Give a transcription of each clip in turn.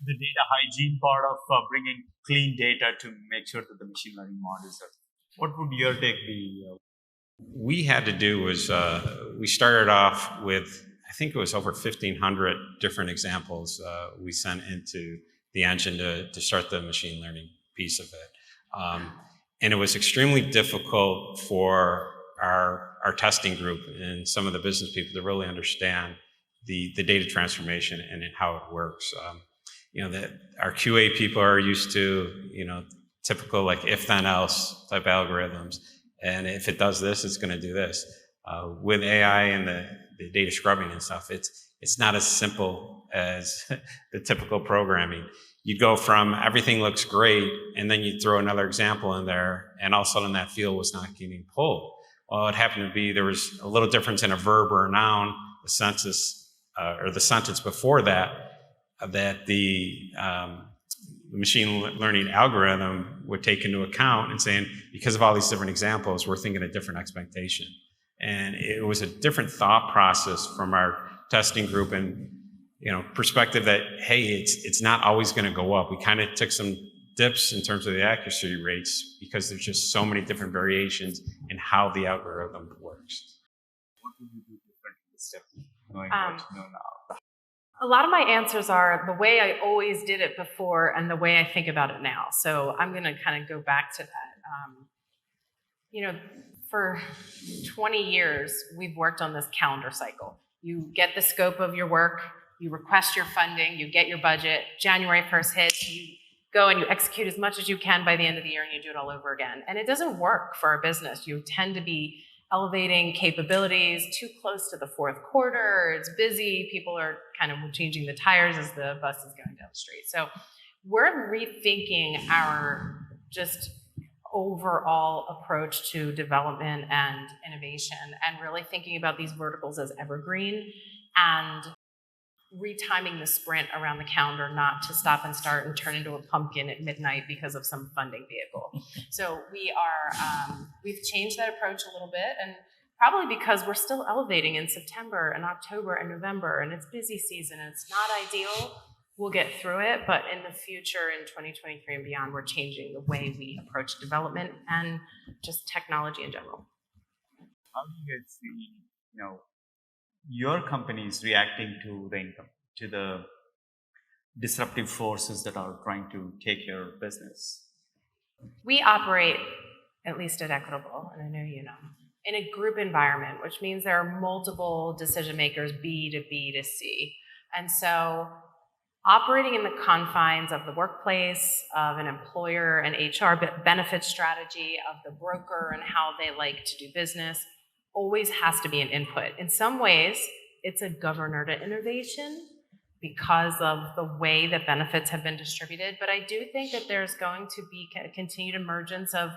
the data hygiene part of bringing clean data to make sure that the machine learning models are. What would your take be? We had to do was we started off with, I think it was over 1,500 different examples we sent into the engine to start the machine learning piece of it. And it was extremely difficult for our testing group and some of the business people to really understand the data transformation and how it works. That our QA people are used to, typical like if then else type algorithms. And if it does this, it's going to do this. With AI and the data scrubbing and stuff, it's not as simple as the typical programming. You go from everything looks great, and then you throw another example in there, and all of a sudden that field was not getting pulled. Well, it happened to be there was a little difference in a verb or a noun, the sentence or the sentence before that the machine learning algorithm would take into account and saying, because of all these different examples, we're thinking a different expectation. And it was a different thought process from our testing group and perspective that, hey, it's not always going to go up. We kind of took some dips in terms of the accuracy rates because there's just so many different variations in how the algorithm works. What would you do different this step, knowing what you know now? A lot of my answers are the way I always did it before and the way I think about it now. So I'm going to kind of go back to that. For 20 years, we've worked on this calendar cycle. You get the scope of your work, you request your funding, you get your budget, January 1st hits, you go and you execute as much as you can by the end of the year and you do it all over again. And it doesn't work for our business. You tend to be elevating capabilities too close to the fourth quarter. It's busy. People are kind of changing the tires as the bus is going down the street. So we're rethinking our just overall approach to development and innovation and really thinking about these verticals as evergreen and retiming the sprint around the calendar, not to stop and start and turn into a pumpkin at midnight because of some funding vehicle. So we've changed that approach a little bit, and probably because we're still elevating in September and October and November, and it's busy season, and it's not ideal. We'll get through it, but in the future, in 2023 and beyond, we're changing the way we approach development and just technology in general. How do you guys see, your company is reacting to the disruptive forces that are trying to take your business? We operate, at least at Equitable, and I know you know, in a group environment, which means there are multiple decision makers, B to B to C. And so operating in the confines of the workplace, of an employer and HR benefit strategy, of the broker and how they like to do business, always has to be an input. In some ways, it's a governor to innovation because of the way that benefits have been distributed. But I do think that there's going to be a continued emergence of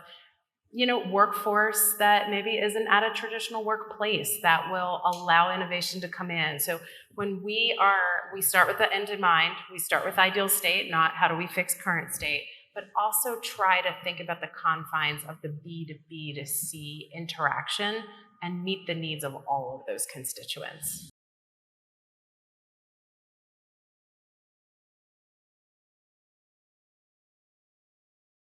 workforce that maybe isn't at a traditional workplace that will allow innovation to come in. So when we start with the end in mind, we start with ideal state, not how do we fix current state, but also try to think about the confines of the B to B to C interaction and meet the needs of all of those constituents.